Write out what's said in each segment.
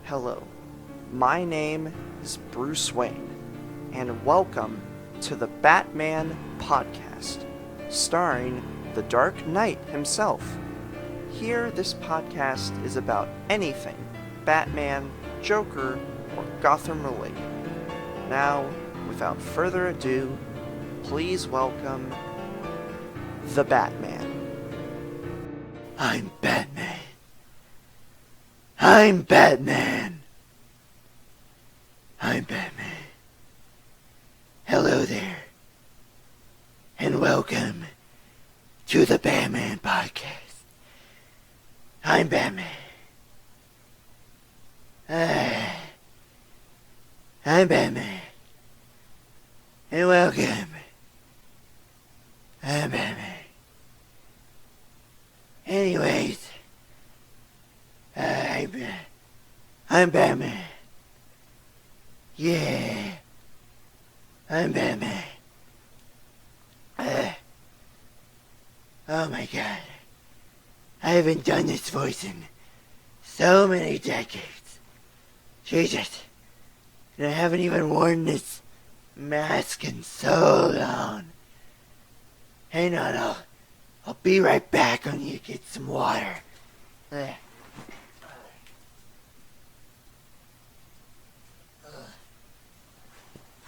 Hello, my name is Bruce Wayne, and welcome to the Batman Podcast, starring the Dark Knight himself. Here, this podcast is about anything Batman, Joker, or Gotham related. Now, without further ado, please welcome the Batman. I'm Batman. I'm Batman. I'm Batman. Hello there, and welcome to the Batman Podcast. I'm Batman. I'm Batman. And welcome. I'm Batman. Anyways, I'm Batman. Yeah, I'm Batman. Oh my god. I haven't done this voice in so many decades. Jesus. And I haven't even worn this mask in so long. Hang on, I'll be right back. I need to get some water.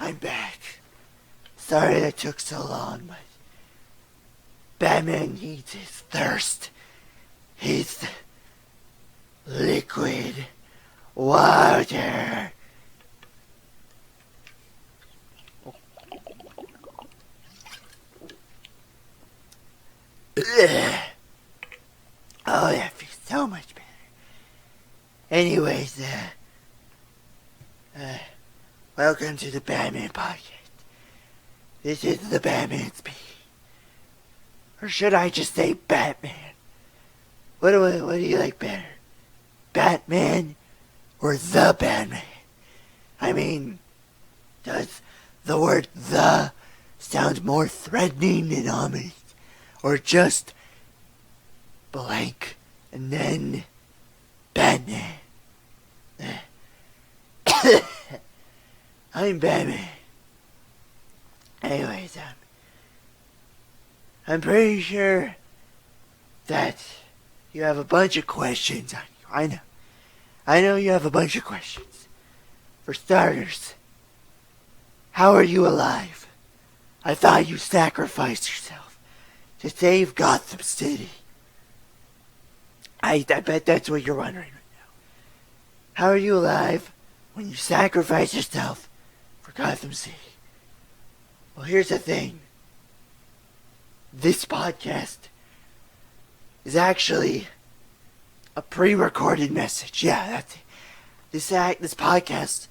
I'm back. Sorry that took so long, but Batman needs his thirst. His liquid water. Oh, that feels so much better. Anyways, welcome to the Batman Podcast. This is the Batman speaking. Or should I just say Batman? What do you like better? Batman or the Batman? I mean, does the word the sound more threatening and ominous? Or just blank and then Batman? I'm Batman. Anyways, I'm pretty sure that you have a bunch of questions on you. I know you have a bunch of questions. For starters, how are you alive? I thought you sacrificed yourself to save Gotham City. I bet that's what you're wondering right now. How are you alive when you sacrifice yourself for Gotham City? Well, here's the thing. This podcast is actually a pre-recorded message. Yeah, that's it. This podcast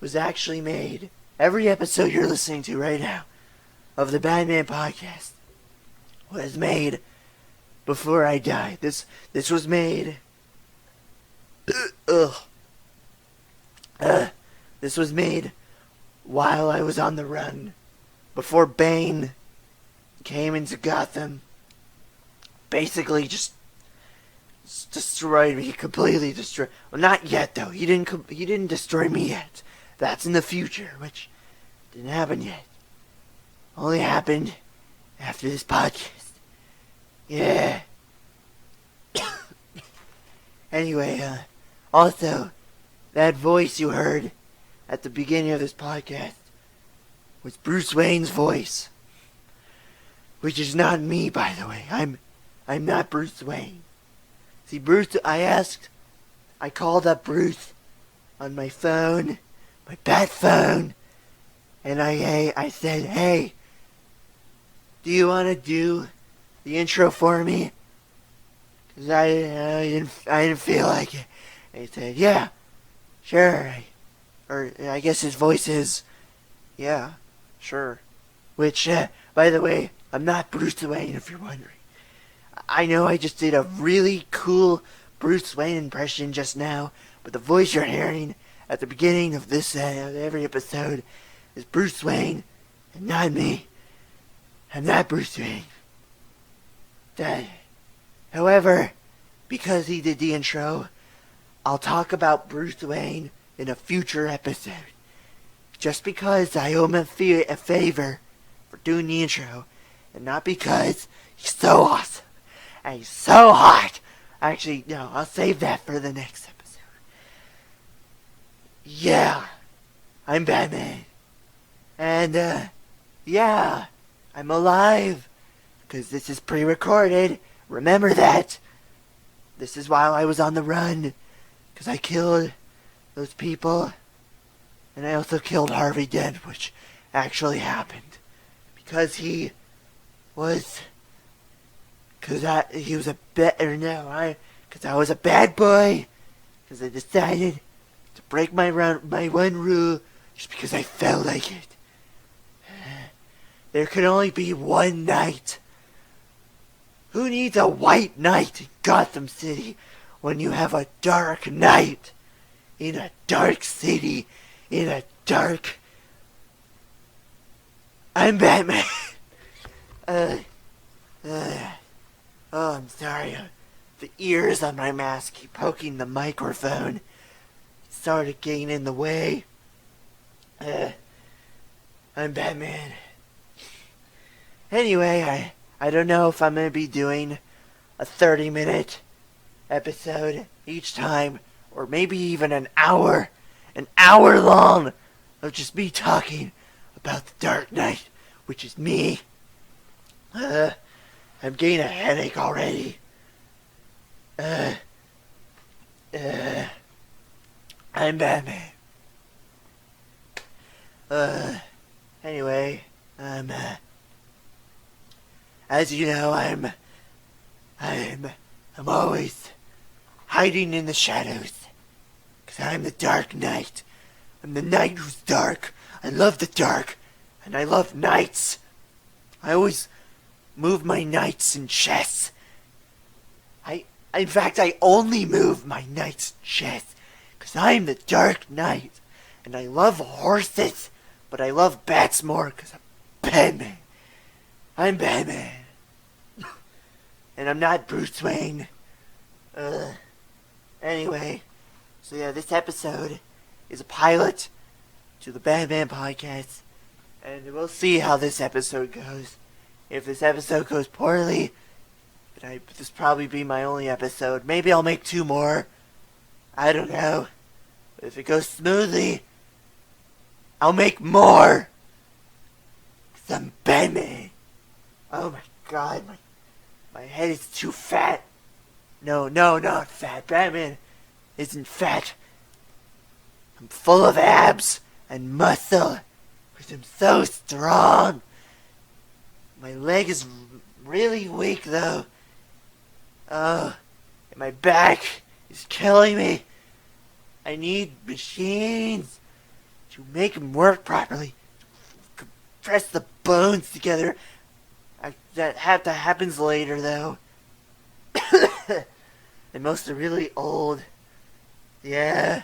was actually made. Every episode you're listening to right now of the Batman Podcast was made before I died. This was made. This was made while I was on the run, before Bane came into Gotham. Basically, just destroyed me, completely destroyed. Well, not yet though. He didn't destroy me yet. That's in the future, which didn't happen yet. Only happened after this podcast. Yeah. Anyway, also, that voice you heard at the beginning of this podcast was Bruce Wayne's voice. Which is not me, by the way. I'm not Bruce Wayne. See, I called up Bruce on my phone, my bat phone, and I said, hey, do you want to do the intro for me? Because I didn't feel like it. And he said, yeah, sure. Or I guess his voice is, yeah, sure. Which, by the way, I'm not Bruce Wayne, if you're wondering. I know I just did a really cool Bruce Wayne impression just now, but the voice you're hearing at the beginning of this every episode is Bruce Wayne, and not me. I'm not Bruce Wayne. However, because he did the intro, I'll talk about Bruce Wayne in a future episode. Just because I owe him a favor for doing the intro, and not because he's so awesome and he's so hot. Actually, no, I'll save that for the next episode. Yeah, I'm Batman. And, yeah, I'm alive. Because this is pre-recorded. Remember that. This is while I was on the run. Because I killed those people. And I also killed Harvey Dent, which actually happened. Because he was... Because he was a because I was a bad boy. Because I decided to break my one rule just because I felt like it. There could only be one night. Who needs a white knight in Gotham City when you have a dark knight in a dark city in a dark... I'm Batman. Oh, I'm sorry. The ears on my mask keep poking the microphone. It started getting in the way. I'm Batman. Anyway, I don't know if I'm going to be doing a 30-minute episode each time, or maybe even an hour long of just me talking about the Dark Knight, which is me. I'm getting a headache already. I'm Batman. Anyway, as you know, I'm always hiding in the shadows. 'Cause I'm the Dark Knight. I'm the knight who's dark. I love the dark. And I love knights. I always move my knights in chess. In fact, I only move my knights in chess. 'Cause I'm the Dark Knight. And I love horses. But I love bats more 'cause I'm Batman. I'm Batman. And I'm not Bruce Wayne. Anyway, so yeah, this episode is a pilot to the Batman podcast. And we'll see how this episode goes. If this episode goes poorly, this probably be my only episode. Maybe I'll make 2 more. I don't know. But if it goes smoothly, I'll make more. 'Cause I'm Batman. Oh my god, my head is too fat. No, not fat. Batman isn't fat. I'm full of abs and muscle. Because I'm so strong. My leg is really weak though. Oh, and my back is killing me. I need machines to make them work properly. Press the bones together. That happens later though. And most are really old. Yeah.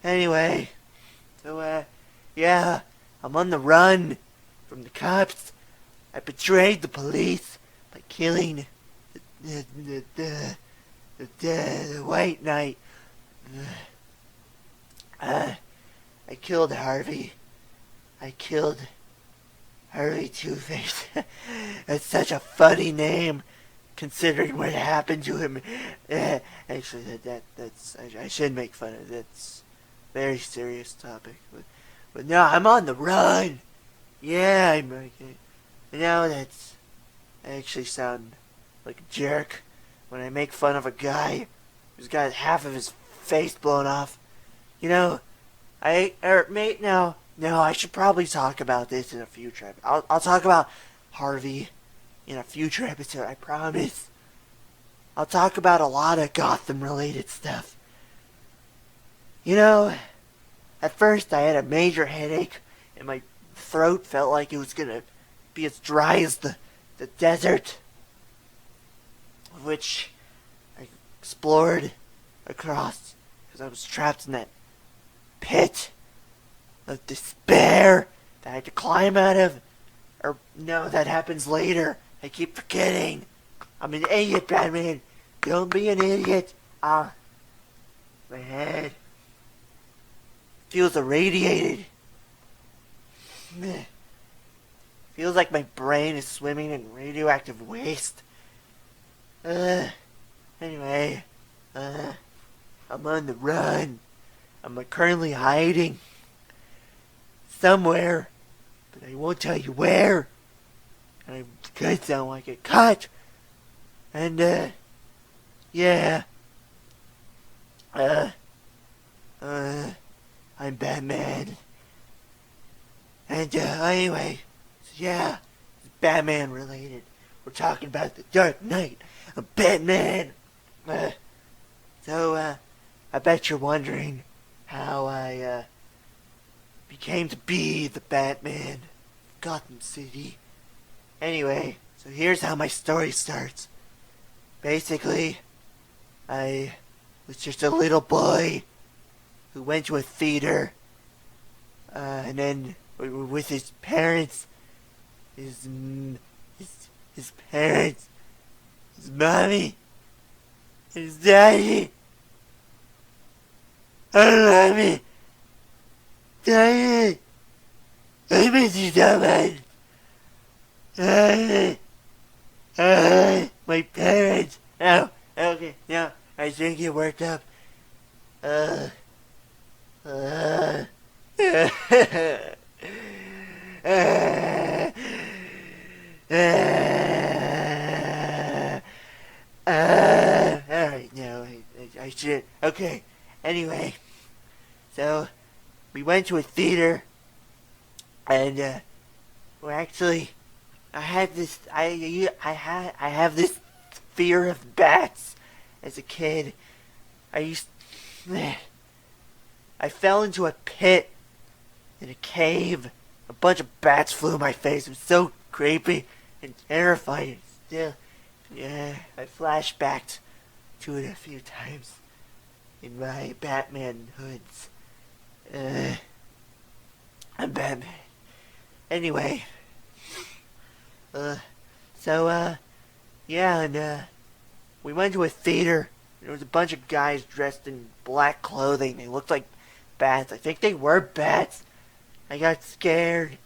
Anyway. So, yeah. I'm on the run from the cops. I betrayed the police by killing the White Knight. I killed Harvey. I killed Harvey Two-Face. That's such a funny name, considering what happened to him. Actually, that's I should make fun of it. That's a very serious topic. But no, I'm on the run. Yeah, I'm okay. Now I actually sound like a jerk when I make fun of a guy who's got half of his face blown off. You know, No, I should probably talk about this in a future episode. I'll talk about Harvey in a future episode, I promise. I'll talk about a lot of Gotham-related stuff. You know, at first I had a major headache, and my throat felt like it was gonna be as dry as the desert, which I explored across, because I was trapped in that pit of despair that I had to climb out of. Or, no, that happens later. I keep forgetting. I'm an idiot, Batman. Don't be an idiot. My head feels irradiated. Feels like my brain is swimming in radioactive waste. Anyway, I'm on the run. I'm currently hiding somewhere, but I won't tell you where. And I because I don't want to get caught. And yeah. I'm Batman. And anyway, so yeah, it's Batman related. We're talking about the Dark Knight of Batman. So I bet you're wondering how I became to be the Batman of Gotham City. Anyway, so here's how my story starts. Basically, I was just a little boy who went to a theater, and then with his parents, his parents, his mommy, his daddy. I love me. Daddy, I miss you so much. My parents. Oh, okay, no, I shouldn't get worked up. Alright, no, I should. Okay, anyway, so we went to a theater, and well, actually, I have this fear of bats as a kid. I fell into a pit in a cave. A bunch of bats flew in my face. It was so creepy and terrifying. Still, yeah, I flashbacked to it a few times in my Batman hoods. I'm Batman. Anyway, yeah, and we went to a theater. There was a bunch of guys dressed in black clothing. They looked like bats. I think they were bats. I got scared,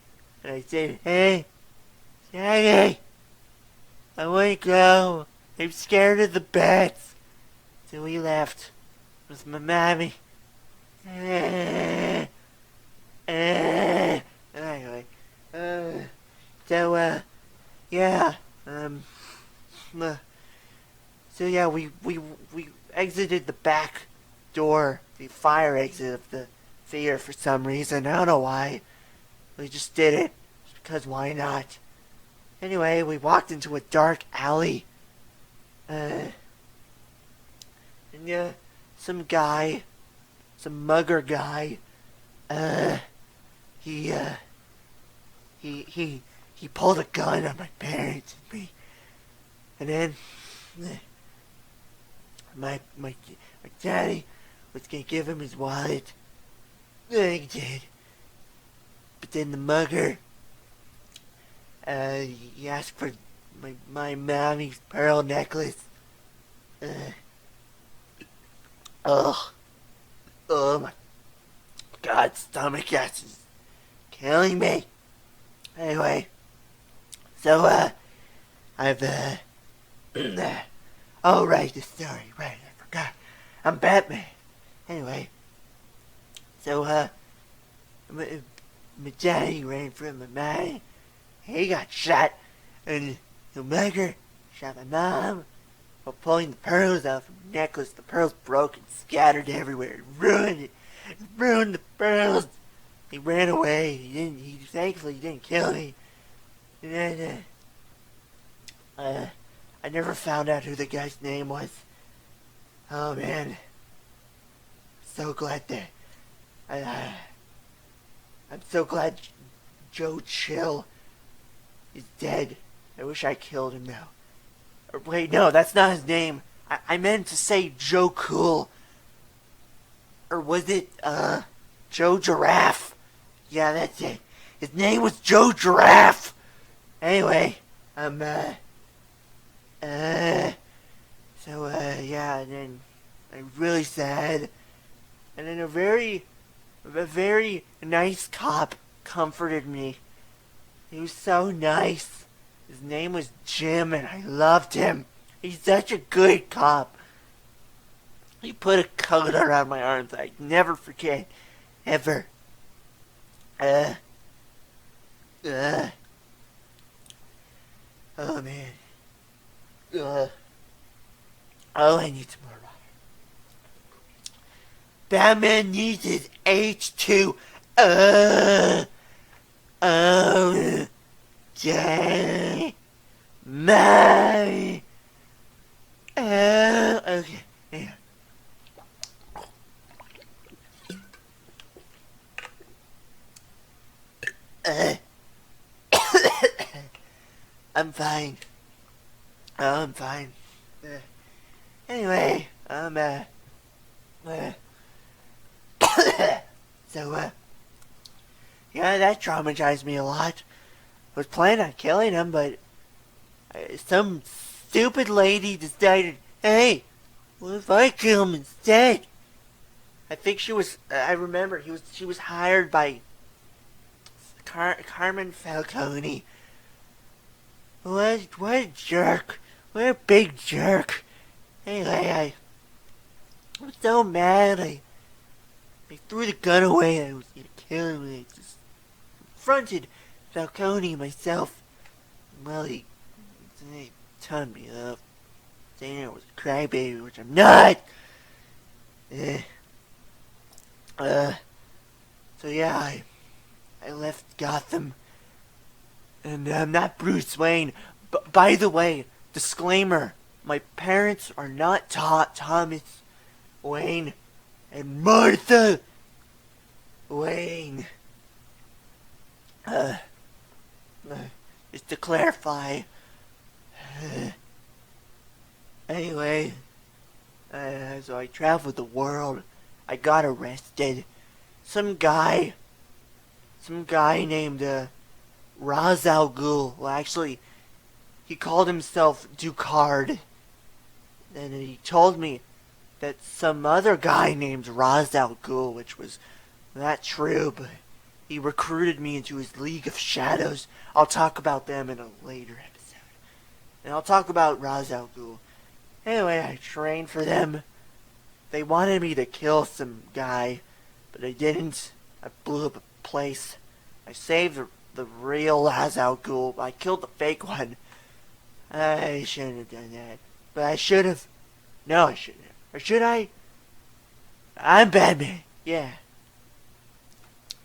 and I said, "Hey, Daddy, I want to go. I'm scared of the bats." So we left with my mommy. Anyway, yeah, so yeah, we exited the back door, the fire exit of the theater for some reason. I don't know why. We just did it, just because why not? Anyway, we walked into a dark alley. And some mugger guy, he pulled a gun on my parents and me. And then my daddy was gonna give him his wallet. He did. But then the mugger, he asked for my mommy's pearl necklace. Oh my God, stomach acid is killing me. Anyway, so I've oh right, the story, right, I forgot. I'm Batman. Anyway, so my daddy ran from my mom. He got shot, and the mugger shot my mom while pulling the pearls out from the necklace. The pearls broke and scattered everywhere. It ruined it. It ruined the pearls. He ran away. He thankfully didn't kill me. And then I never found out who the guy's name was. Oh man, so glad that I'm so glad Joe Chill is dead. I wish I killed him now. Or wait, no, that's not his name. I meant to say Joe Cool. Or was it, Joe Giraffe? Yeah, that's it. His name was Joe Giraffe! Anyway, yeah, and then I was really sad. And then a very nice cop comforted me. He was so nice. His name was Jim, and I loved him. He's such a good cop. He put a coat around my arms that I'd never forget, ever. Oh man. Oh, I need some more water. Batman needs his H2O. Oh, J. My. Okay. Here. I'm fine. Oh, I'm fine. Anyway, so, yeah, that traumatized me a lot. I was planning on killing him, but some stupid lady decided, hey, what if I kill him instead? I think she was, I remember, she was hired by Carmen Falcone. What a jerk. What a big jerk. Anyway, I was so mad. I threw the gun away. I was gonna kill him. I just confronted Falcone myself. Well, he turned me up, saying I was a crybaby, which I'm not. So yeah, I left Gotham. And I'm not Bruce Wayne. By the way, disclaimer, my parents are not Thomas Wayne and Martha Wayne. Just to clarify. Anyway, so I traveled the world. I got arrested. Some guy named, Ra's al Ghul. Well, actually, he called himself Ducard. And he told me that some other guy named Ra's al Ghul, which was not true, but he recruited me into his League of Shadows. I'll talk about them in a later episode. And I'll talk about Ra's al Ghul. Anyway, I trained for them. They wanted me to kill some guy, but I didn't. I blew up a place. I saved the real Ra's al Ghul. I killed the fake one. I shouldn't have done that. But I should have. No, I shouldn't have. Or should I? I'm Batman. Yeah.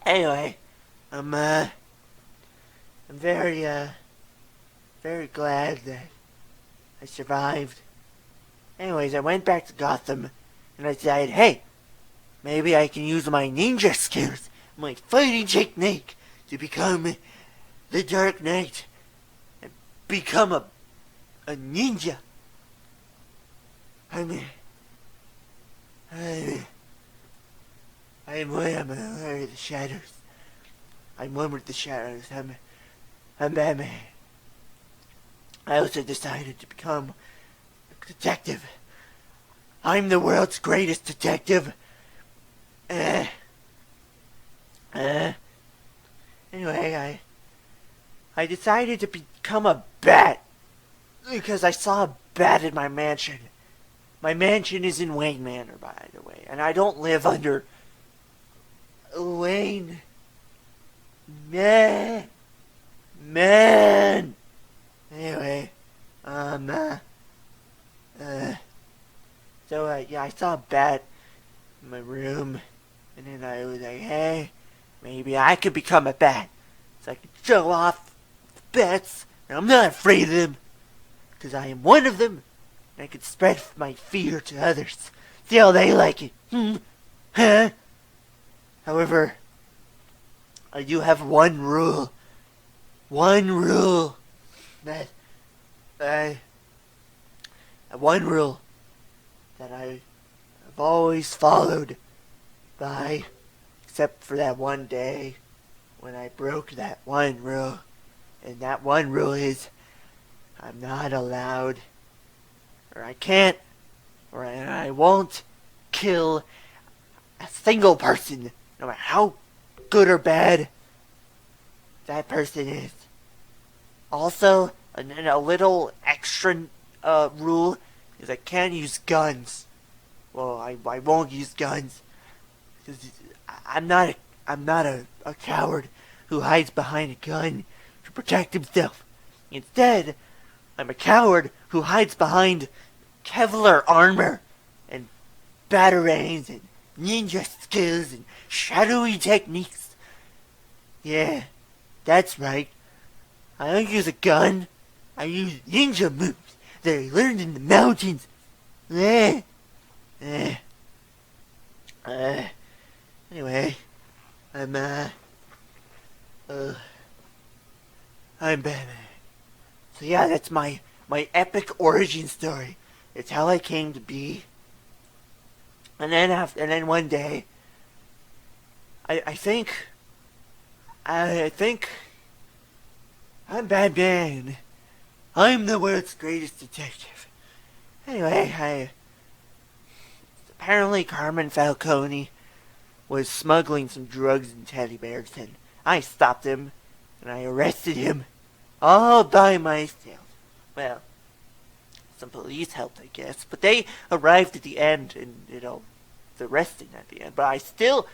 Anyway, I'm very glad that I survived. Anyways, I went back to Gotham and I decided, hey, maybe I can use my ninja skills, my fighting technique, to become the Dark Knight and become a ninja. I'm one of the shadows. I'm one with the shadows. I'm Batman. I also decided to become a detective. I'm the world's greatest detective. Anyway, I decided to become a bat because I saw a bat in my mansion. My mansion is in Wayne Manor, by the way, and I don't live under Wayne Man. Anyway, so yeah, I saw a bat in my room, and then I was like, hey, maybe I could become a bat, so I could show off the bats, and I'm not afraid of them, because I am one of them, and I could spread my fear to others. See how they like it. Huh? However, I do have one rule. One rule that I have always followed by, except for that one day when I broke that one rule. And that one rule is I'm not allowed, or I can't, or I won't kill a single person, no matter how good or bad that person is. Also, a little extra rule is I can't use guns. Well, I won't use guns. Because I'm not a coward who hides behind a gun to protect himself. Instead, I'm a coward who hides behind Kevlar armor and batarangs and ninja skills and shadowy techniques. Yeah, that's right. I don't use a gun. I use ninja moves that I learned in the mountains. Anyway, I'm Batman. So yeah, that's my epic origin story. It's how I came to be. And then one day, I think I'm Batman. I'm the world's greatest detective. Anyway, apparently Carmen Falcone was smuggling some drugs and teddy bears, and I stopped him, and I arrested him, all by myself. Well, some police helped, I guess, but they arrived at the end, and, the arresting at the end, but I still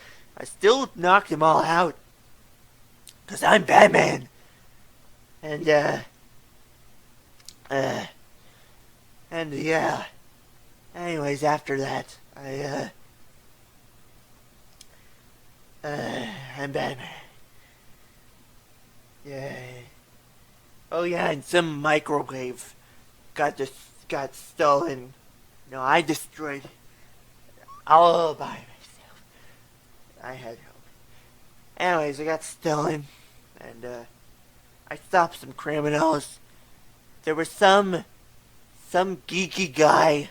knocked them all out, because I'm Batman. And, yeah. Anyways, after that, I'm Batman. Yeah. Oh yeah, and some microwave got stolen. No, I destroyed it all by myself. I had help. Anyways, it got stolen, and I stopped some criminals. There was some geeky guy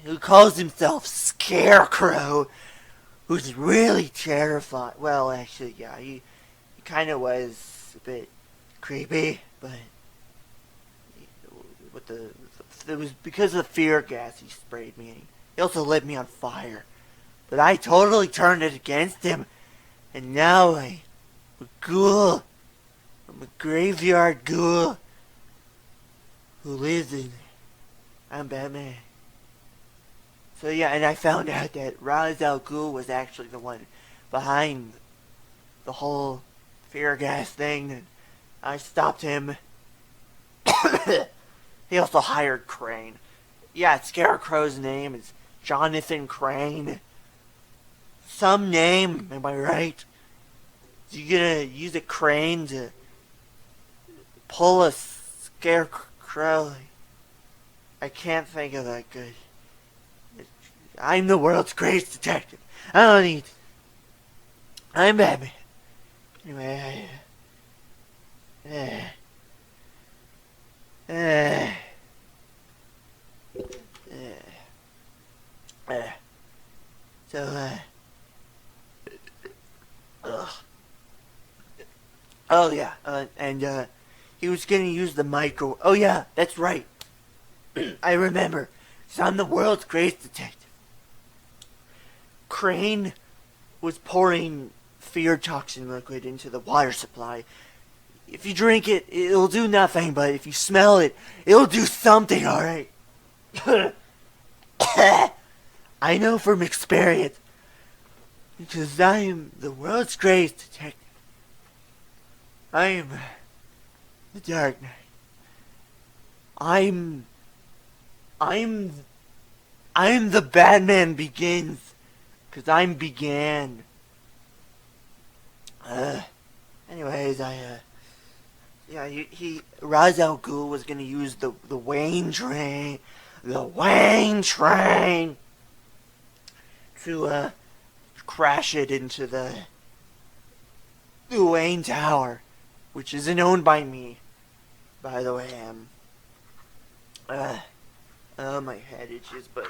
who calls himself Scarecrow, who's really terrified. Well, actually, yeah, he kind of was a bit creepy, but it was because of the fear gas he sprayed me. He also lit me on fire, but I totally turned it against him, and now I'm a ghoul. I'm a graveyard ghoul who lives in. I'm Batman. So yeah, and I found out that Ra's al Ghul was actually the one behind the whole fear gas thing, and I stopped him. He also hired Crane. Yeah, Scarecrow's name is Jonathan Crane. Some name, am I right? You gonna use a crane to pull a scarecrow? I can't think of that good. I'm the world's greatest detective. I don't need. I'm Batman. Anyway, oh yeah, and he was gonna use the micro. Oh yeah, that's right. I remember. So I'm the world's greatest detective. Crane was pouring fear toxin liquid into the water supply. If you drink it, it'll do nothing, but if you smell it, it'll do something, alright? I know from experience, because I am the world's greatest detective. I am the Dark Knight. I'm the Batman Begins, because I'm began. Anyways, Ra's al Ghul was gonna use the Wayne train to crash it into the Wayne Tower, which isn't owned by me, by the way. My head itches, but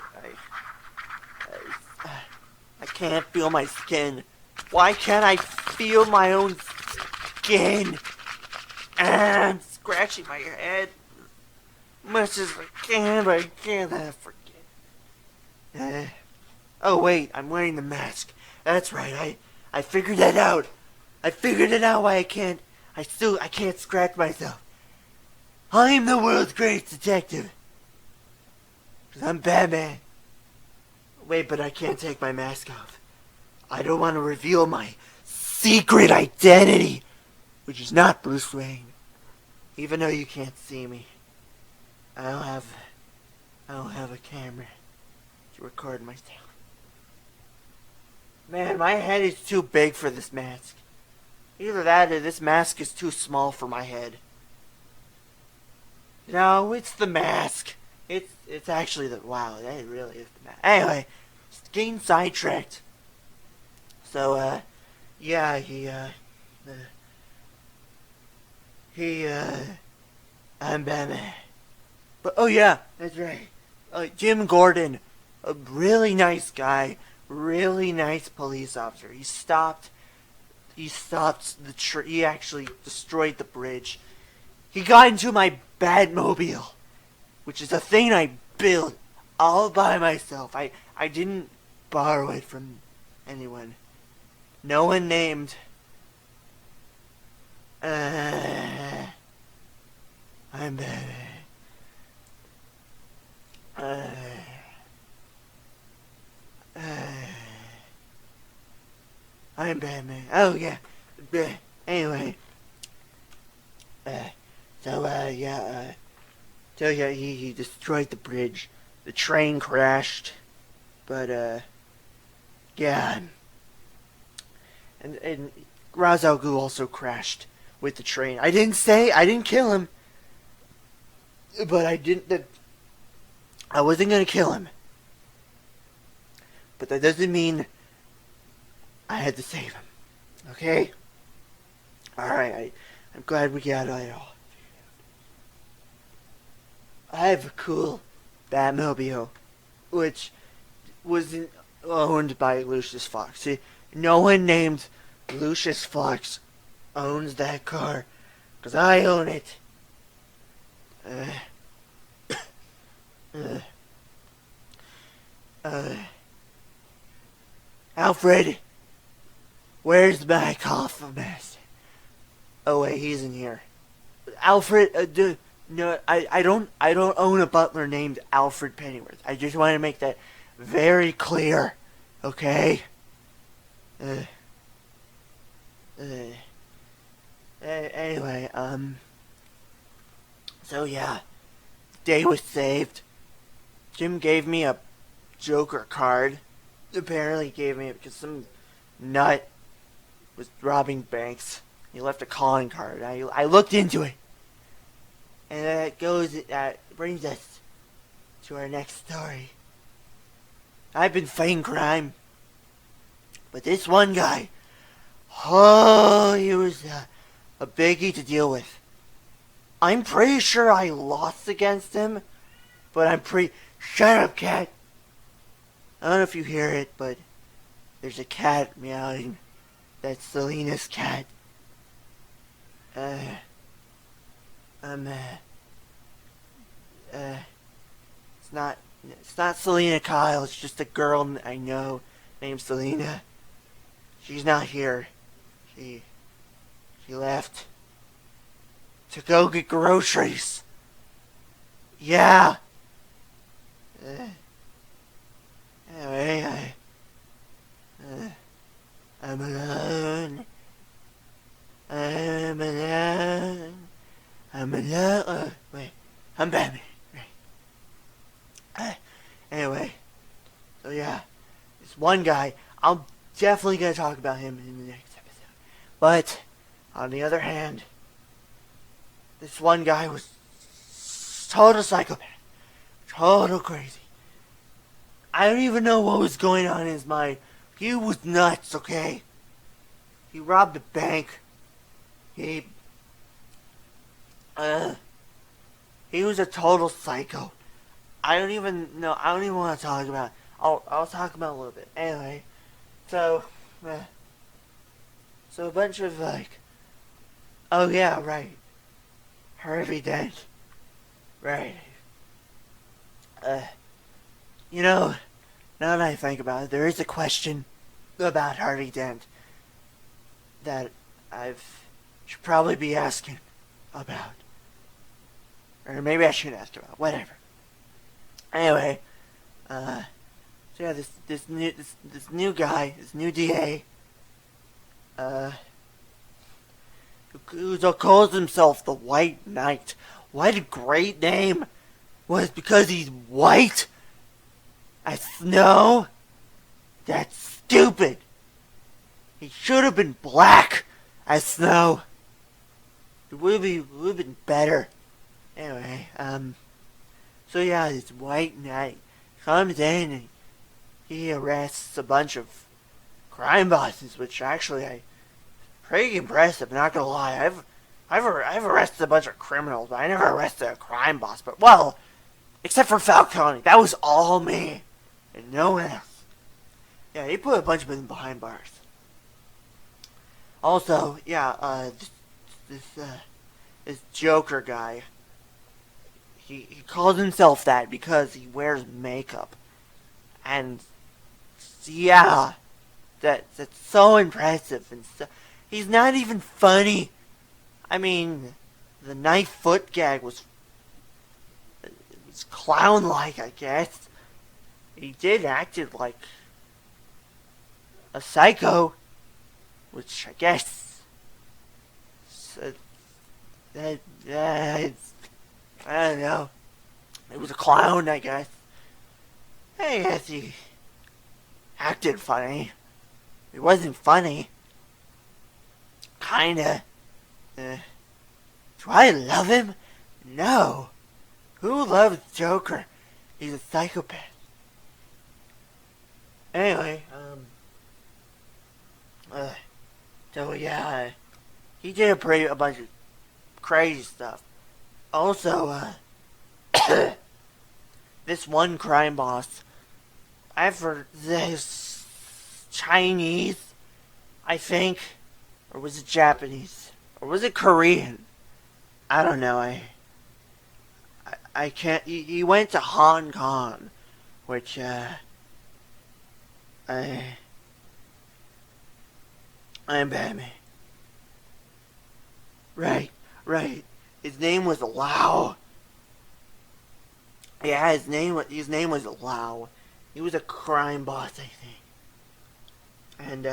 I can't feel my skin. Why can't I feel my own skin? I'm scratching my head much as I can, but I can't forget. Oh wait, I'm wearing the mask. That's right. I figured that out. I figured it out why I can't scratch myself. I'm the world's greatest detective. 'Cause I'm Batman. Wait, but I can't take my mask off. I don't want to reveal my secret identity, which is not Bruce Wayne. Even though you can't see me. I don't have a camera to record myself. Man, my head is too big for this mask. Either that or this mask is too small for my head. No, it's the mask. It's actually the... Wow, that really is the mask. Anyway, getting sidetracked. So, yeah, I'm Batman. But, oh yeah, that's right. Jim Gordon, a really nice guy, really nice police officer. He stopped he actually destroyed the bridge. He got into my Batmobile, which is a thing I built all by myself. I didn't borrow it from anyone. No one named. I'm Batman. I'm Batman. Oh yeah. Anyway. He destroyed the bridge. The train crashed. But yeah. And Ra's al Ghul also crashed with the train. I didn't kill him. But I wasn't gonna kill him. But that doesn't mean I had to save him. Okay? Alright, I'm glad we got it all. I have a cool Batmobile, which wasn't owned by Lucius Fox. See, no one named Lucius Fox owns that car, because I own it. Alfred, where's my coffee master? Oh wait, he's in here. Alfred, no, I don't own a butler named Alfred Pennyworth. I just want to make that very clear, okay? Anyway, so yeah, day was saved. Jim gave me a Joker card. Apparently gave me it because some nut was robbing banks. He left a calling card. I looked into it. And that brings us to our next story. I've been fighting crime. But this one guy, he was a biggie to deal with. I'm pretty sure I lost against him, but shut up, cat. I don't know if you hear it, but there's a cat meowing. That's Selena's cat. It's not Selena Kyle, it's just a girl I know named Selena. She's not here. She left to go get groceries. Yeah. Anyway, I'm alone. Wait, I'm Batman. Right. Anyway, so yeah, this one guy, I'm definitely gonna talk about him in the next episode. But on the other hand, this one guy was total psychopath, total crazy. I don't even know what was going on in his mind. He was nuts, okay? He robbed a bank. He was a total psycho. I don't even want to talk about it. I'll talk about it a little bit. Anyway, so a bunch of oh yeah, right. Harvey Dent. Right. now that I think about it, there is a question about Harvey Dent that should probably be asking about. Or maybe I shouldn't ask about. Whatever. Anyway, so yeah, this new guy, this new DA, who calls himself the White Knight. What a great name! Was because he's white? No, that's stupid. He should have been black as snow. It would have been better. Anyway, so yeah, this White Knight comes in and he arrests a bunch of crime bosses, which actually pretty impressive. Not gonna lie, I've arrested a bunch of criminals, but I never arrested a crime boss. But well, except for Falcone, that was all me and no one else. Yeah, he put a bunch of them behind bars. Also, yeah, this Joker guy. He calls himself that because he wears makeup. And yeah, that's so impressive. And so, he's not even funny. I mean, the knife foot gag was clown-like, I guess. He did acted like a psycho, which I guess I don't know. It was a clown, I guess. I guess he acted funny. It wasn't funny. Kinda. Do I love him? No. Who loves Joker? He's a psychopath. Anyway, so yeah, he did a bunch of crazy stuff. Also, this one crime boss, this Chinese, I think, or was it Japanese, or was it Korean? I don't know. I can't. He went to Hong Kong, which I'm Batman. Right. His name was Lau. Yeah, his name was Lau. He was a crime boss, I think. And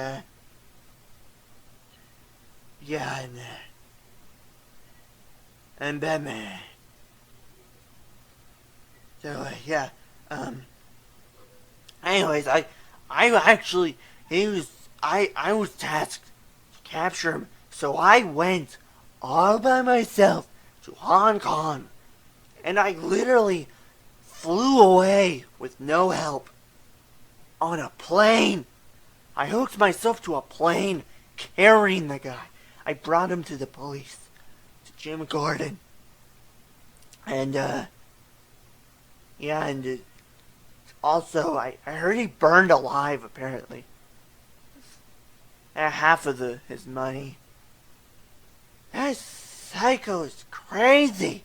yeah, and Batman. So yeah, anyways, I was tasked to capture him, so I went all by myself to Hong Kong, and I literally flew away with no help on a plane. I hooked myself to a plane carrying the guy. I brought him to the police, to Jim Gordon, and yeah, and also I heard he burned alive apparently. Half of his money. That psycho is crazy.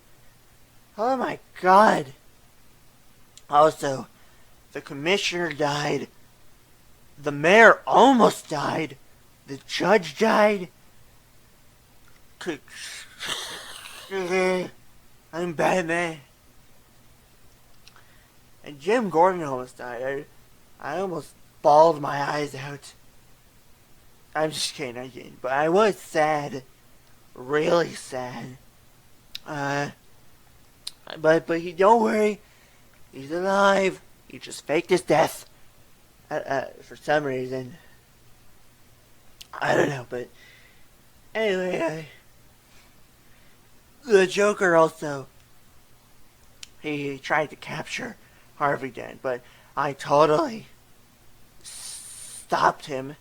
Oh my god. Also, the commissioner died. The mayor almost died. The judge died. I'm Batman. And Jim Gordon almost died. I almost bawled my eyes out. I'm just kidding, but I was sad. Really sad. But don't worry. He's alive. He just faked his death. For some reason. I don't know, but anyway, the Joker also, he tried to capture Harvey Dent, but I totally stopped him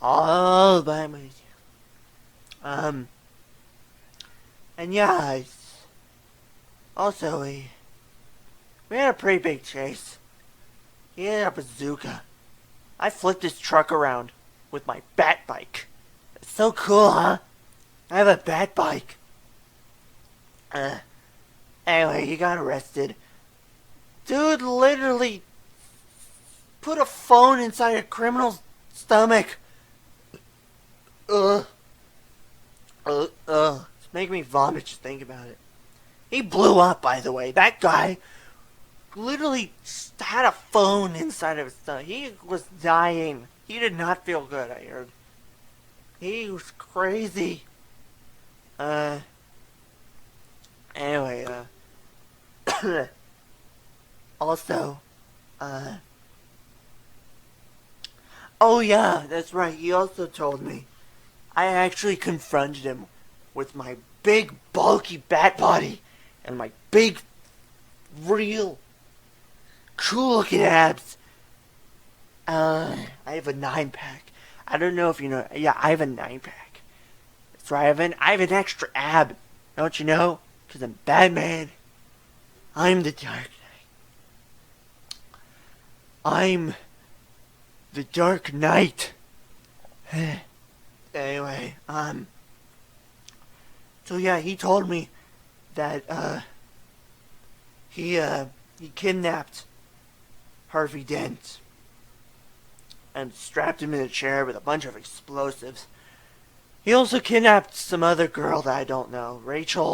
all by myself. And yeah, also we had a pretty big chase. He had a bazooka. I flipped his truck around with my bat bike. It's so cool, huh? I have a bat bike. Anyway, he got arrested. Dude literally put a phone inside a criminal's stomach. It's making me vomit just think about it. He blew up, by the way. That guy literally had a phone inside of his stomach. He was dying. He did not feel good, I heard. He was crazy. Anyway, also, oh yeah, that's right, he also told me I actually confronted him with my big, bulky bat body and my big, real, cool-looking abs. I have a 9-pack. I don't know if you know. Yeah, I have a 9-pack. That's right, I have an extra ab. Don't you know? Because I'm Batman. I'm the Dark Knight. I'm the Dark Knight. Anyway, so yeah, he told me that, he kidnapped Harvey Dent and strapped him in a chair with a bunch of explosives. He also kidnapped some other girl that I don't know. Rachel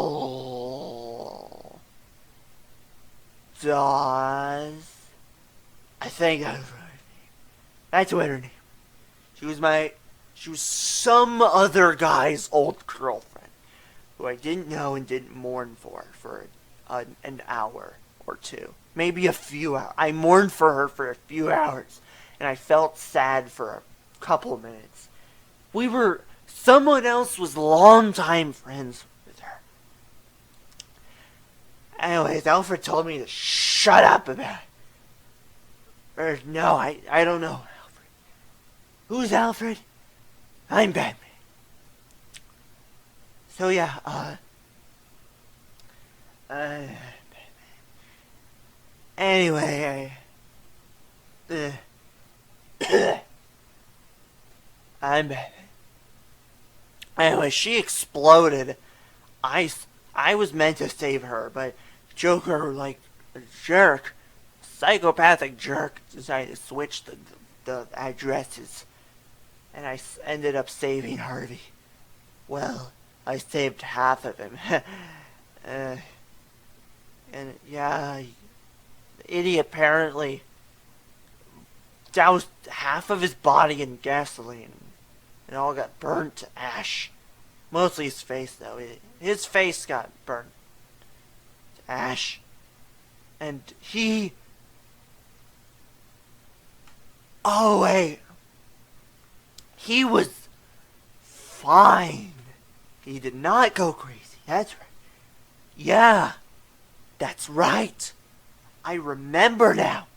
Dawes. I think that was her name. That's what her name. She was some other guy's old girlfriend who I didn't know and didn't mourn for an hour or two. Maybe a few hours. I mourned for her for a few hours. And I felt sad for a couple of minutes. Someone else was longtime friends with her. Anyways, Alfred told me to shut up about it. Or, no, I don't know Alfred. Who's Alfred? I'm Batman. So yeah, Batman. Anyway, I'm Batman. Anyway, she exploded. I was meant to save her, but Joker, like a jerk, psychopathic jerk, decided to switch the addresses. And I ended up saving Harvey. Well, I saved half of him. And yeah, the idiot apparently doused half of his body in gasoline. It all got burnt to ash. Mostly his face, though. His face got burnt to ash. And he... Oh, wait. He was fine. He did not go crazy. That's right. Yeah, that's right. I remember now.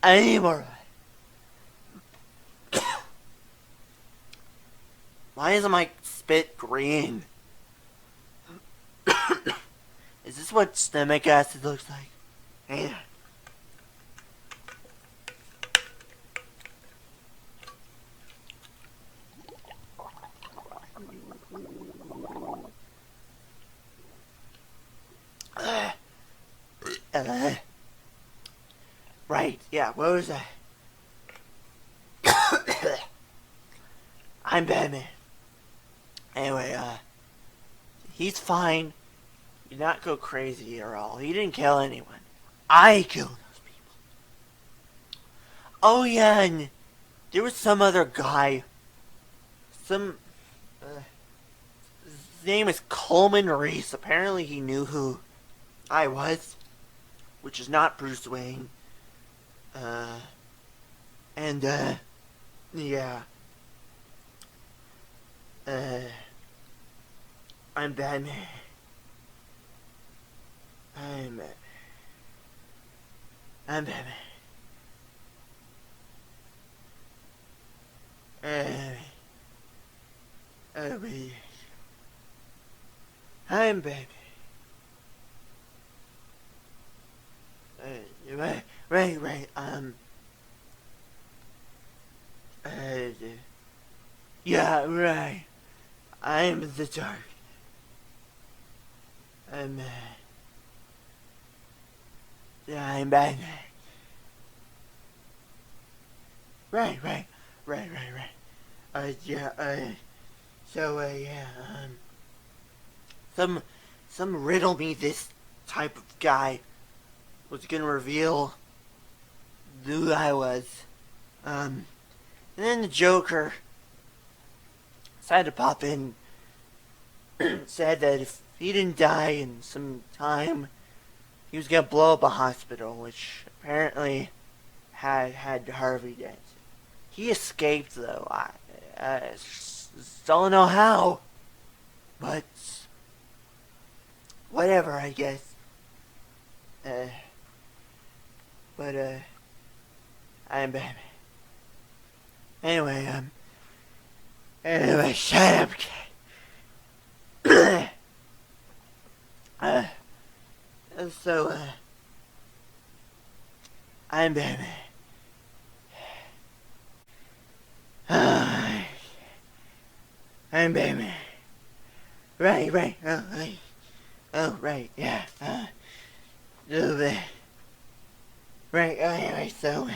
I'm alright. Why is my spit green? Is this what stomach acid looks like? Hang on. Right, yeah, what was that? I'm Batman. Anyway, he's fine. He did not go crazy or all. He didn't kill anyone. I killed those people. Oh yeah, and there was some other guy. His name is Coleman Reese. Apparently he knew who I was, which is not Bruce Wayne. Yeah. I'm Batman. I'm Batman. I'm Batman. Right. Yeah, right. I'm the Dark. I'm I'm Batman. Right. Yeah, so, yeah, some riddle me this type of guy was gonna reveal who I was. And then the Joker decided to pop in, said that if he didn't die in some time, he was gonna blow up a hospital, which apparently had Harvey Dent. He escaped though. I don't know how, but whatever, I guess. But I'm Batman. Anyway, shut up, kid. So, I'm Batman. I'm Batman. Right. Right, yeah. Right, anyway, so,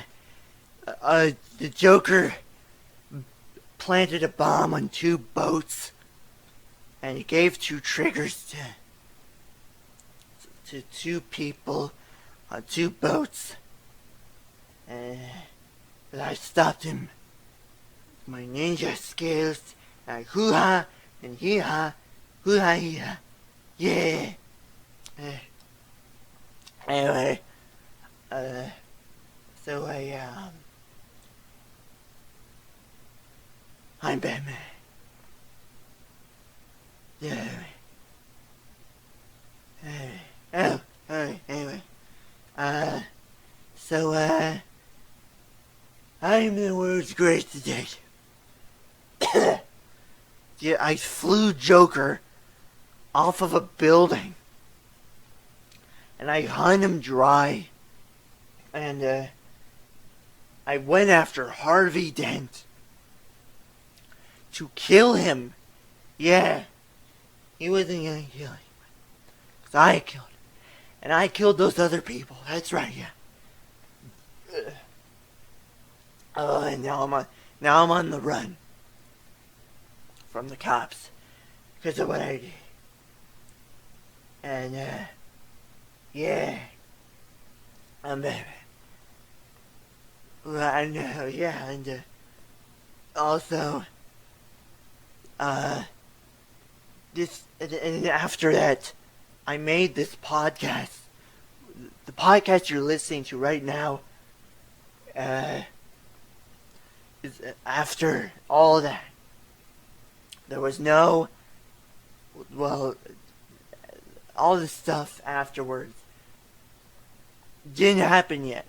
the Joker planted a bomb on 2 boats, and he gave 2 triggers to 2 people on 2 boats, but I stopped him with my ninja skills, like hoo-ha and hee-ha, hoo-ha hee-ha, yeah. Anyway, so I'm Batman. Yeah. Anyway. So, I'm the world's greatest detective. Yeah, I flew Joker off of a building. And I hung him dry. And, I went after Harvey Dent to kill him. Yeah. He wasn't gonna kill him. 'Cause I killed him. And I killed those other people. That's right, yeah. Oh, and now I'm on the run from the cops because of what I did. And yeah, I'm Batman. I know, yeah, and also, this, and after that, I made this podcast. The podcast you're listening to right now, is after all that. There was no, well, all the stuff afterwards didn't happen yet.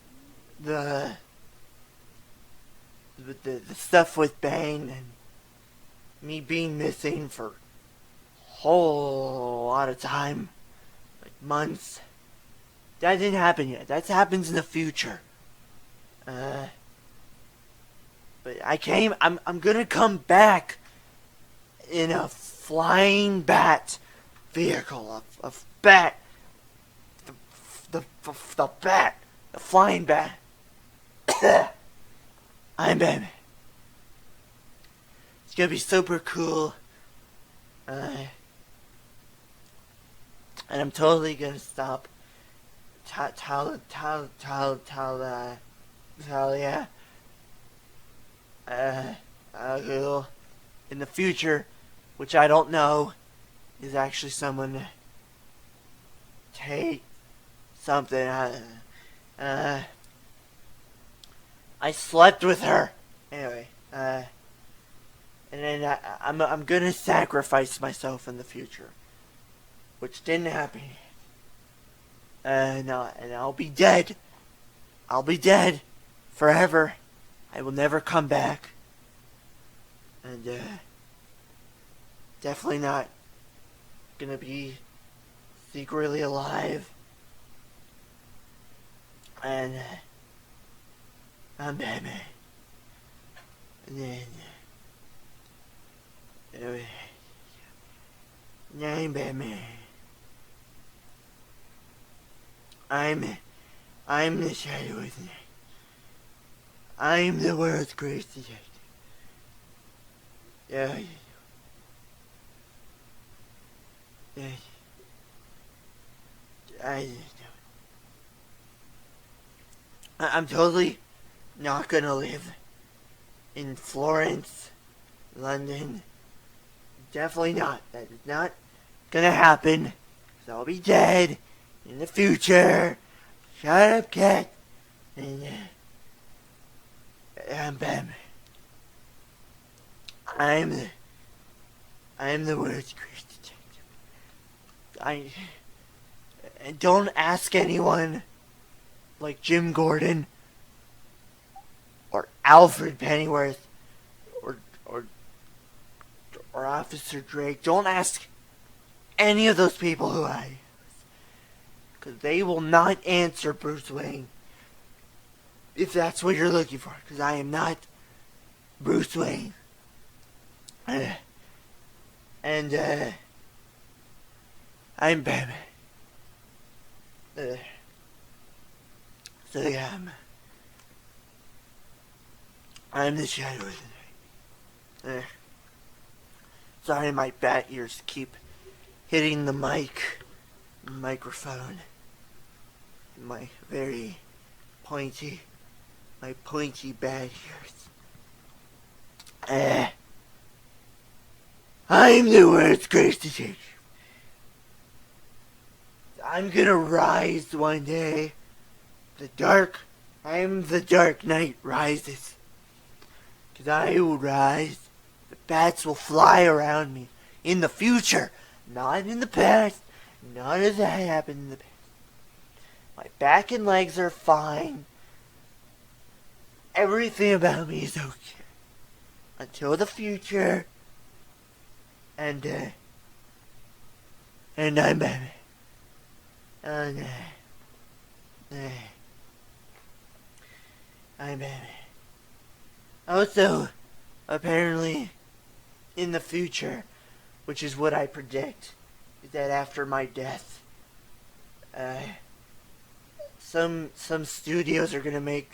The stuff with Bane and me being missing for a whole lot of time, like months, that didn't happen yet. That happens in the future. But I'm gonna come back in a flying bat vehicle, a bat, the bat, the flying bat. I'm Batman. It's gonna be super cool. And I'm totally gonna stop Talia. Who in the future, which I don't know, is actually someone take something. I slept with her. Anyway, and then I'm gonna sacrifice myself in the future, which didn't happen. And I'll be dead. I'll be dead forever. I will never come back. And definitely not gonna be secretly alive. And I'm Batman. And then I'm Batman. I'm I'm the shadow of the night. I'm the world's greatest detective. Yeah. Yeah. I'm totally not gonna live in Florence, London. Definitely not. That is not gonna happen. 'Cause I'll be dead in the future. Shut up, cat. And I'm Batman. I'm the world's greatest detective. And don't ask anyone like Jim Gordon or Alfred Pennyworth or or or Officer Drake. Don't ask any of those people who I, because they will not answer Bruce Wayne. If that's what you're looking for, because I am not Bruce Wayne. And I'm Batman. So yeah, I'm the shadow of the night. Sorry, my bat ears keep hitting the microphone. My very pointy bat ears. I'm the world's greatest detective. I'm gonna rise one day. I'm the Dark Knight rises. 'Cause I will rise. The bats will fly around me. In the future. Not in the past. None of that happened in the past. My back and legs are fine. Everything about me is okay. Until the future. And I'm Batman. I'm Batman. Also, apparently, in the future, which is what I predict, is that after my death, some studios are gonna make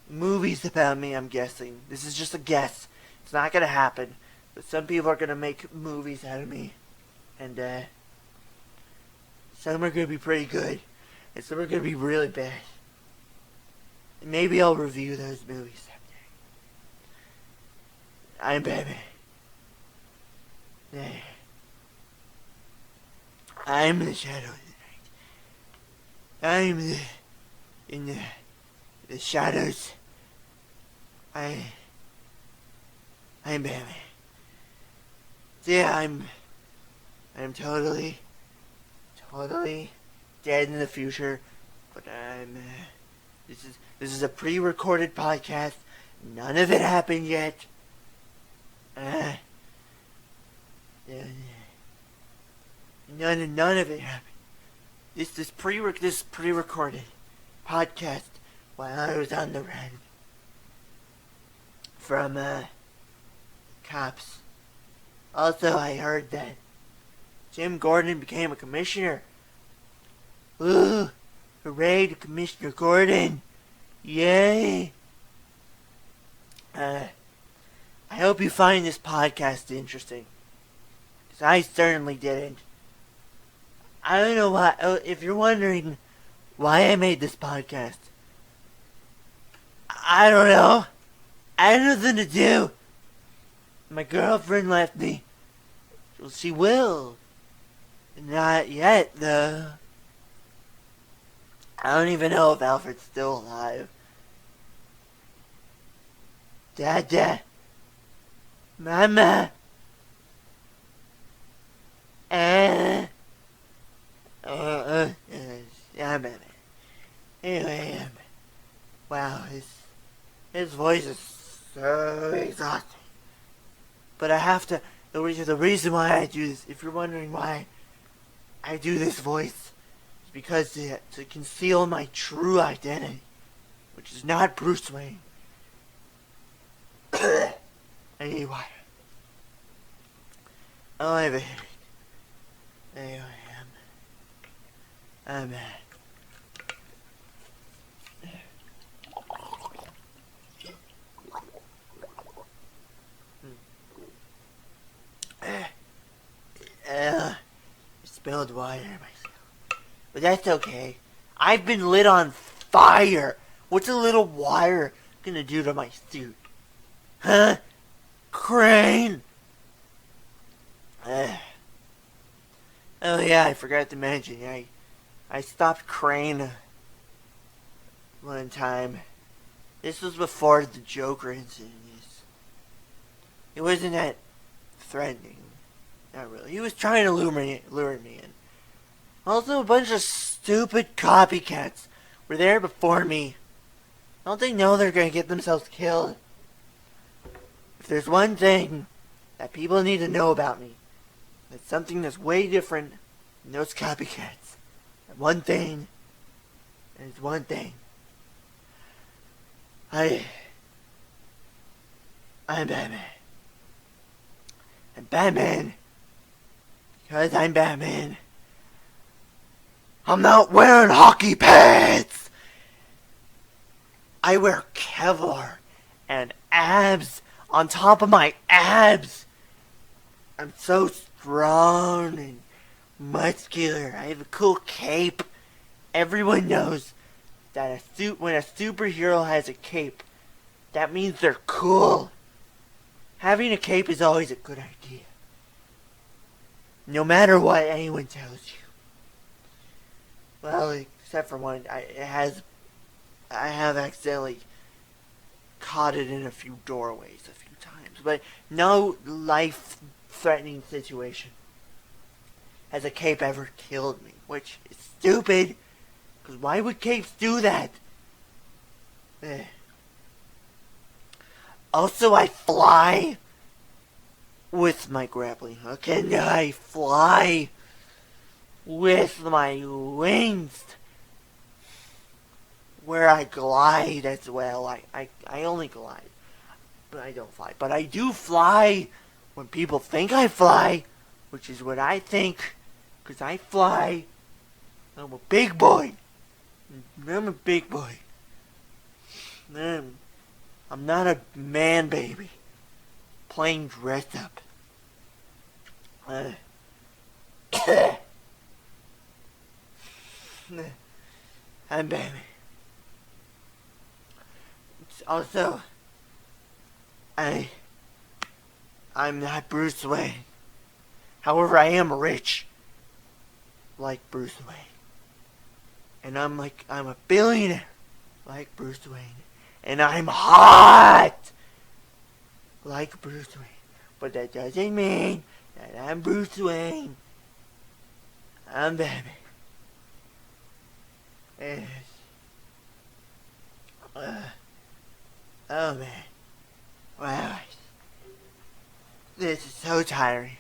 movies about me. I'm guessing. This is just a guess. It's not gonna happen. But some people are gonna make movies out of me, and some are gonna be pretty good, and some are gonna be really bad. And maybe I'll review those movies someday. I'm Batman. I'm the shadow of the night. I'm in the shadows. I'm Batman. So yeah, I'm totally dead in the future, but this is a pre-recorded podcast. None of it happened yet. None of it happened. This pre-recorded podcast while I was on the run from cops. Also, I heard that Jim Gordon became a commissioner. Ooh, hooray to Commissioner Gordon. Yay. I hope you find this podcast interesting. Because I certainly didn't. I don't know why. If you're wondering why I made this podcast, I don't know. I had nothing to do. My girlfriend left me. Well, she will. Not yet, though. I don't even know if Alfred's still alive. Dada. Mama. Yeah, baby. Anyway, wow, his voice is so exhausting. But I have to, the reason why I do this, if you're wondering why I do this voice, is because to conceal my true identity, which is not Bruce Wayne. I need water. Oh, I have a headache. Anyway, I'm spilled water myself. But that's okay. I've been lit on fire. What's a little water gonna do to my suit? Huh? Crane? Oh yeah, I forgot to mention. I stopped Crane one time. This was before the Joker incident. It wasn't that threatening. Not really. He was trying to lure me in. Also, a bunch of stupid copycats were there before me. Don't they know they're going to get themselves killed? If there's one thing that people need to know about me, it's something that's way different than those copycats. And one thing, and it's one thing. I'm Batman. And Batman, because I'm Batman, I'm not wearing hockey pads. I wear Kevlar and abs on top of my abs. I'm so strong and muscular. I have a cool cape. Everyone knows that when a superhero has a cape, that means they're cool. Having a cape is always a good idea. No matter what anyone tells you. Well, except for one, I have accidentally caught it in a few doorways a few times, but no life-threatening situation has a cape ever killed me, which is stupid, because why would capes do that? Also, I fly with my grappling hook, and I fly with my wings, where I glide as well. I only glide, but I don't fly. But I do fly when people think I fly, which is what I think, because I fly. I'm a big boy. I'm a big boy. I'm not a man baby playing dress up. I'm Batman. Also, I'm not Bruce Wayne. However, I am rich, like Bruce Wayne. And I'm a billionaire, like Bruce Wayne. And I'm hot, like Bruce Wayne. But that doesn't mean that I'm Bruce Wayne. I'm Batman. Yes. Oh man. Wow. This is so tiring.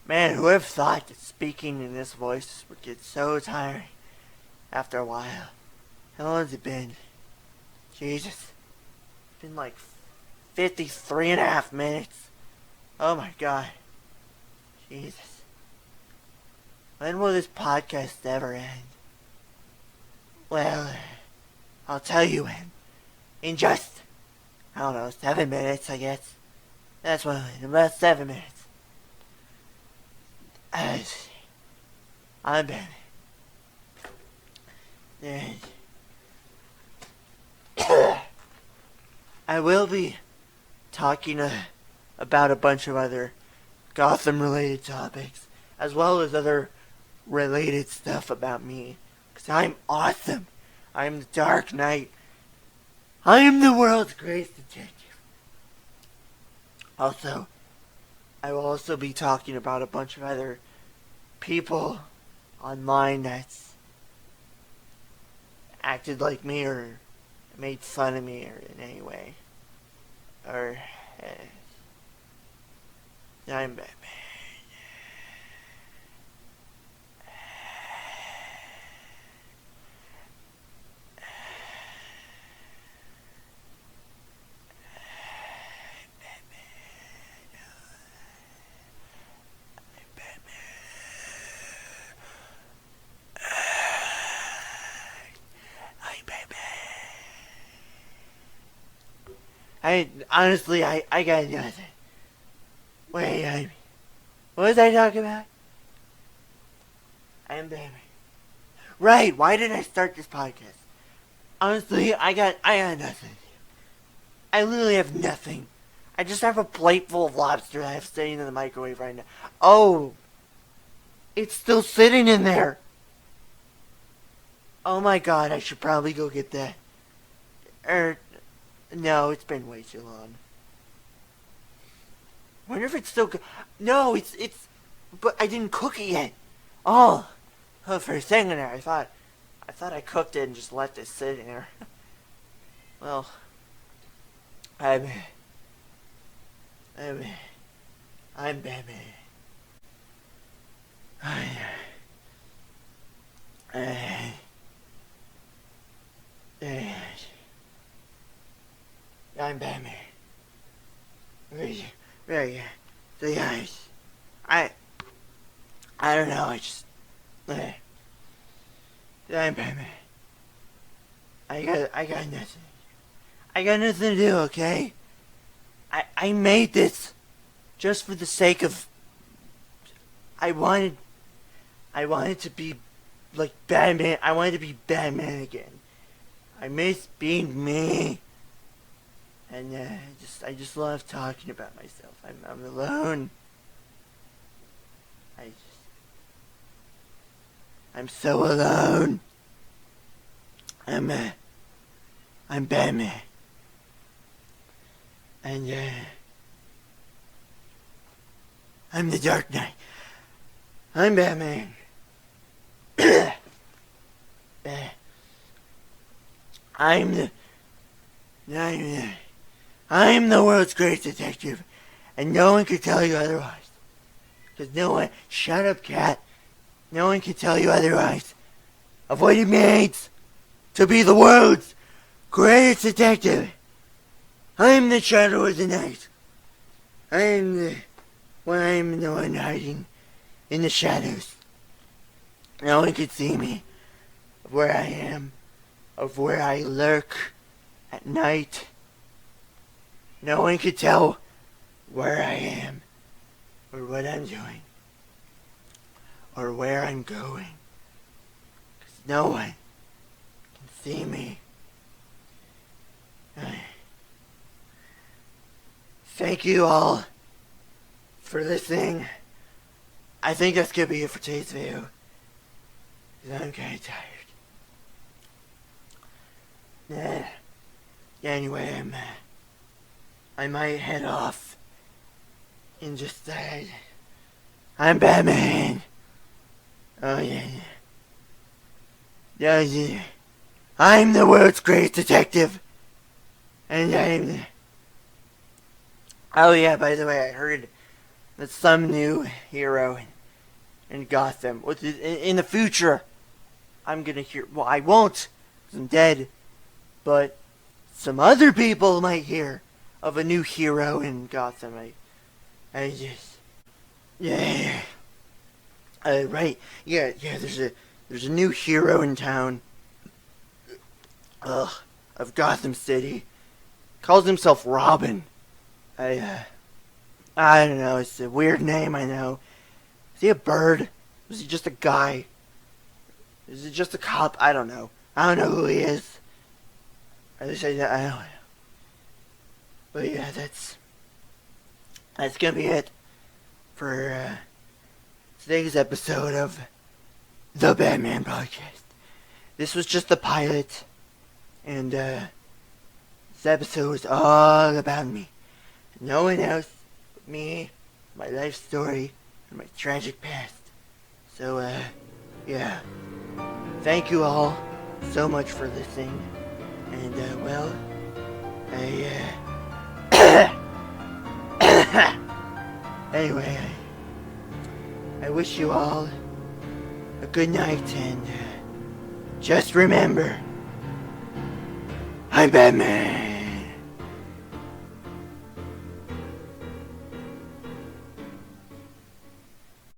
Man, who would have thought that speaking in this voice would get so tiring after a while? How long has it been? Jesus. It's been like 53 and a half minutes. Oh my god. Jesus. When will this podcast ever end? Well, I'll tell you when. In just, I don't know, 7 minutes, I guess. That's what, in about 7 minutes. I'm Batman. And I will be talking about a bunch of other Gotham-related topics, as well as other related stuff about me. Because I'm awesome. I'm the Dark Knight. I am the world's greatest detective. Also, I will also be talking about a bunch of other people online that's acted like me or made fun of me or in any way. Or, I'm Batman. Honestly, I got nothing. Wait, what was I talking about? I'm Batman. Right, why did I start this podcast? Honestly, I got nothing. I literally have nothing. I just have a plate full of lobster that I have sitting in the microwave right now. Oh, it's still sitting in there. Oh my god, I should probably go get that. No, it's been way too long. Wonder if it's still No, it's, but I didn't cook it yet. Oh, for a second there, I thought I cooked it and just left it sitting there. Well, I'm Batman. I'm Batman. Very, so guys, I don't know, I'm Batman. I got nothing. I got nothing to do, okay? I made this just for the sake of, I wanted to be like Batman. I wanted to be Batman again. I miss being me. And I just love talking about myself. I'm alone. I'm so alone. I'm Batman. And I'm the Dark Knight. I'm Batman. I'm the world's greatest detective, and no one can tell you otherwise. Because no one, shut up, cat. No one can tell you otherwise of what it means to be the world's greatest detective. I'm the shadow of the night. I'm the one hiding in the shadows. No one can see me, of where I am, of where I lurk at night. No one can tell where I am, or what I'm doing, or where I'm going. 'Cause no one can see me. Thank you all for listening. I think that's gonna be it for today's video, 'cause I'm kinda tired. Anyway, I might head off and just I'm Batman. Oh yeah. I'm the world's greatest detective. And oh yeah, by the way, I heard that some new hero in Gotham, in the future, I'm gonna hear, well, I won't, 'cause I'm dead, but some other people might hear of a new hero in Gotham. I just, yeah, right, yeah, there's a new hero in town, of Gotham City, calls himself Robin. I don't know, it's a weird name, I know. Is he a bird? Is he just a guy? Is he just a cop? I don't know. I don't know who he is. I don't know. But yeah, that's gonna be it for today's episode of the Batman Podcast. This was just the pilot, and this episode was all about me. No one else but me, my life story, and my tragic past. So, yeah. Thank you all so much for listening. And, well, anyway, I wish you all a good night, and just remember, I'm Batman.